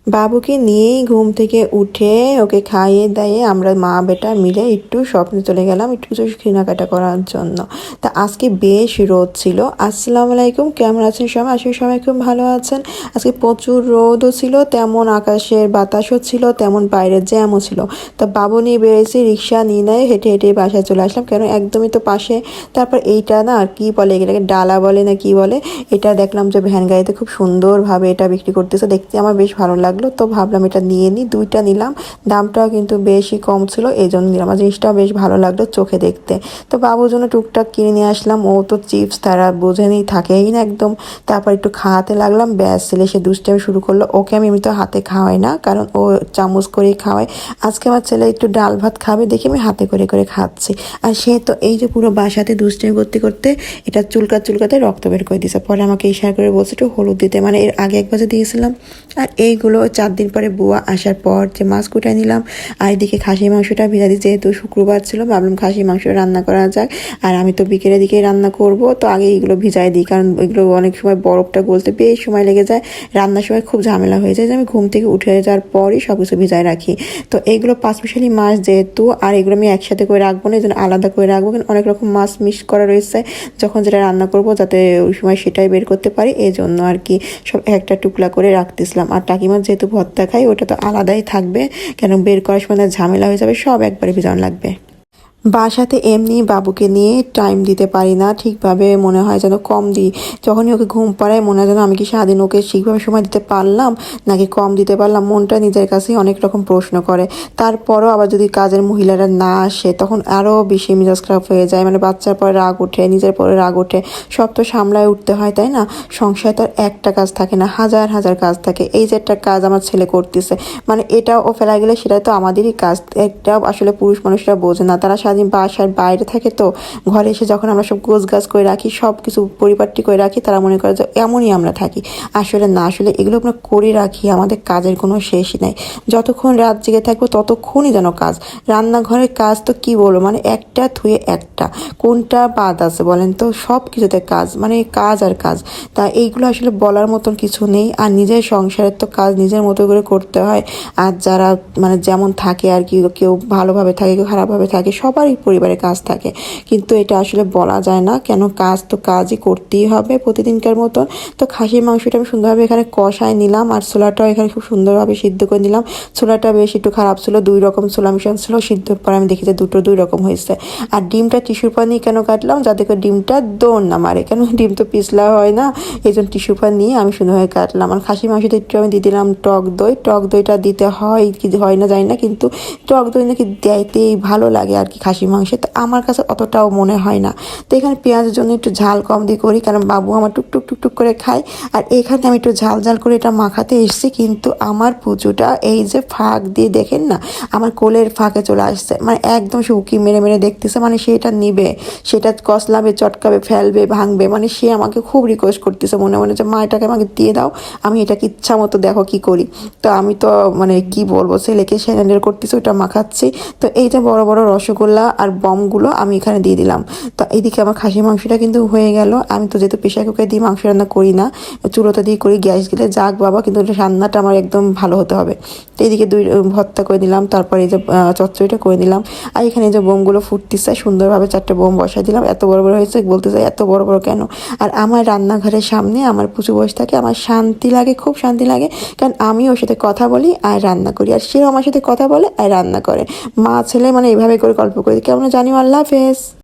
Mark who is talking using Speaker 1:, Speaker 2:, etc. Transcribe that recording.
Speaker 1: বাবুকে নিয়েই ঘুম থেকে উঠে ওকে খাইয়ে দাইয়ে আমরা মা বেটা মিলে একটু শপিংয়ে চলে গেলাম একটু কিছু কেনাকাটা করার জন্য। তা আজকে বেশ রোদ ছিল। আসসালামু আলাইকুম, কেমন আছেন সবাই? আশা করি সবাই খুব ভালো আছেন। আজকে প্রচুর রোদও ছিল, তেমন আকাশের বাতাসও ছিল, তেমন বাইরের জ্যামও ছিল। তা বাবু নিয়ে বেরিয়েছি, রিক্সা নিয়ে নেয়, হেঁটে হেঁটে বাসায় চলে আসলাম, কেন একদমই তো পাশে। তারপর এইটা না আর কি বলে, এটাকে ডালা বলে না কি বলে, এটা দেখলাম যে ভ্যান গাড়িতে খুব সুন্দরভাবে এটা বিক্রি করতেছে, দেখতে আমার বেশ ভালো লাগলো। তো ভাবলাম এটা নিয়ে নিই, দুইটা নিলাম, দামটাও কিন্তু বেশি কম ছিল, এই জন্য নিলাম। আমার জিনিসটাও বেশ ভালো লাগলো চোখে দেখতে। তো বাবুর জন্য টুকটাক কিনে নিয়ে আসলাম। ও তো চিপস তারা বোঝেনি, থাকেই না একদম। তারপর একটু খাওয়াতে লাগলাম, ব্যাস ছেলে সে দুষ্টামি শুরু করলো। ওকে আমি এমনি তো হাতে খাওয়াই না, কারণ ও চামচ করেই খাওয়াই। আজকে আমার ছেলে একটু ডাল ভাত খাবে দেখে আমি হাতে করে করে খাচ্ছি। আর সে তো এই যে পুরো বাসাতে দুষ্টামি করতে করতে এটা চুলকাতে রক্ত বের করে দিয়েছে। পরে আমাকে ইশারা করে বলছে একটু হলুদ দিতে, মানে এর আগে একবার দিয়েছিলাম। আর এইগুলো 4 দিন পরে বুয়া আসার পর যে মাছ কুটাই নিলাম। আর এদিকে খাসি মাংসটা ভিজা দিই, যেহেতু শুক্রবার ছিল ভাবলাম খাসি মাংস রান্না করা যাক। আর আমি তো বিকেলের দিকে রান্না করব, তো আগে এগুলো ভিজাই দিই, কারণ এগুলো অনেক সময় বরফটা গলতে বেশ সময় লেগে যায়, রান্নার সময় খুব ঝামেলা হয়ে যায়, যে আমি ঘুম থেকে উঠে যাওয়ার পরই সব কিছু ভিজায় রাখি। তো এইগুলো পাঁচমিশালি মাছ যেহেতু, আর এগুলো আমি একসাথে করে রাখবো না, এই জন্য আলাদা করে রাখবো, কারণ অনেক রকম মাছ মিক্স করা রয়েছে, যখন যেটা রান্না করব যাতে ওই সময় সেটাই বের করতে পারি, এই জন্য আর কি সব একটা টুকরা করে রাখতেছিলাম। আর টাকিমার যেহেতু ভর্তা খাই, ওটা তো আলাদাই থাকবে, কেন বের করার সময় ঝামেলা হয়ে যাবে, সব একবারে ভিজানো লাগবে। বাসাতে এমনি বাবুকে নিয়ে টাইম দিতে পারি না ঠিকভাবে, মনে হয় যেন কম দিই। যখনই ওকে ঘুম পাড়ায় মনে হয় যেন আমি কি সারাদিন ওকে ঠিকভাবে সময় দিতে পারলাম নাকি কম দিতে পারলাম, মনটা নিজের কাছেই অনেক রকম প্রশ্ন করে। তারপরও আবার যদি কাজের মহিলারা না আসে তখন আরও বেশি মেজাজ খারাপ হয়ে যায়, মানে বাচ্চার পরে রাগ ওঠে, নিজের পরে রাগ ওঠে, সব তো সামলায় উঠতে হয়, তাই না? সংসারে তো আর একটা কাজ থাকে না, হাজার হাজার কাজ থাকে। এই যে একটা কাজ আমার ছেলে করতেছে, মানে এটাও ও ফেলা গেলে সেটা তো আমাদেরই কাজ। এটা আসলে পুরুষ মানুষরা বোঝে না, তারা সারাদিন বাসার বাইরে থাকে, তো ঘরে এসে যখন আমরা সব গোছগাছ করে রাখি, সব কিছু পরিপাটি করে রাখি, তারা মনে করে যে এমনই আমরা থাকি। আসলে না, আসলে এগুলো আমরা করে রাখি, আমাদের কাজের কোনো শেষই নাই। যতক্ষণ রাত জেগে থাকবো ততক্ষণই যেন কাজ। রান্নাঘরের কাজ তো কি বলবো, মানে একটা থুয়ে একটা, কোনটা বাদ আছে বলেন তো? সব কিছুতে কাজ, মানে কাজ আর কাজ। তা এইগুলো আসলে বলার মতন কিছু নেই। আর নিজের সংসারের তো কাজ নিজের মতো করে করতে হয়। আর যারা মানে যেমন থাকে আর কি, কেউ ভালোভাবে থাকে, কেউ খারাপভাবে থাকে, সবারই পরিবারে কাজ থাকে, কিন্তু এটা আসলে বলা যায় না, কেন কাজ তো কাজই করতেই হবে প্রতিদিনকার মতন। তো খাসির মাংসটা আমি সুন্দরভাবে এখানে কষায় নিলাম, আর ছোলাটাও এখানে খুব সুন্দরভাবে সিদ্ধ করে নিলাম। ছোলাটা বেশ একটু খারাপ ছিল, 2 রকম ছোলা মিশানো ছিল, সিদ্ধর পর আমি দেখি যে দুটো 2 রকম হয়েছে। আর ডিমটা টিস্যুর পার নিয়ে কেন কাটলাম, যাতে করে ডিমটা দৌড় না মারে, কেন ডিম তো পিছলা হয় না, এই জন্য টিস্যুর পার নিয়ে আমি সুন্দরভাবে কাটলাম। আর খাসির মাংসতে একটু আমি দিয়ে দিলাম টক দই। টক দইটা দিতে হয় কি হয় না জানি না, কিন্তু টক দই নাকি দিতেই ভালো লাগে আর কি খাসির মাংসে, তো আমার কাছে অতটাও মনে হয় না। তো এখানে পেঁয়াজের জন্য একটু ঝাল কম দিয়ে করি, কারণ বাবু আমার টুকটুক টুকটুক করে খায়। আর এখানে আমি একটু ঝাল ঝাল করে এটা মাখাতে এসেছি, কিন্তু আমার পুজোটা এই যে ফাঁক দিয়ে দেখেন না, আমার কোলের ফাঁকে চলে আসছে, মানে একদম সে উকি মেরে মেরে দেখতেছে, মানে সেটা নিবে, সেটা কসলাবে, চটকাবে, ফেলবে, ভাঙবে, মানে সে আমাকে খুব রিকোয়েস্ট করতেছে মনে মনে যে মা এটাকে আমাকে দিয়ে দাও, আমি এটাকে ইচ্ছা মতো দেখো কি করি। তো আমি তো মানে কি বলবো, ছেলেকে সে হ্যান্ডেল করতেছি, ওটা মাখাচ্ছি। তো এই যে বড় বড় রসগোল্লা আর বমগুলো আমি এখানে দিয়ে দিলাম। তো এইদিকে আমার খাসির মাংসটা কিন্তু হয়ে গেল। আমি তো যেহেতু প্রেশার কুকারে দিয়ে মাংস রান্না করি না, চুলোতে দিয়ে করি, গ্যাস গেলে যাক বাবা, কিন্তু রান্নাটা আমার একদম ভালো হতে হবে। তো এইদিকে 2 ভর্তা করে দিলাম, তারপরে এই যে চচ্চড়িটা করে দিলাম। আর এখানে যে বোমগুলো ফুটতেছে, সুন্দরভাবে 4টে বোম বসাই দিলাম, এত বড় বড় হয়েছে, বলতে চাই এত বড় বড় কেন। আর আমার রান্নাঘরের সামনে আমার পুচু বসে থাকে, আমার শান্তি লাগে, খুব শান্তি লাগে, কারণ আমি ওর সাথে কথা বলি আর রান্না করি, আর সেও আমার সাথে কথা বলে আর রান্না করে। মা ছেলে মানে এইভাবে করে গল্প করি, কেমন জানি। আল্লাহ হাফেজ।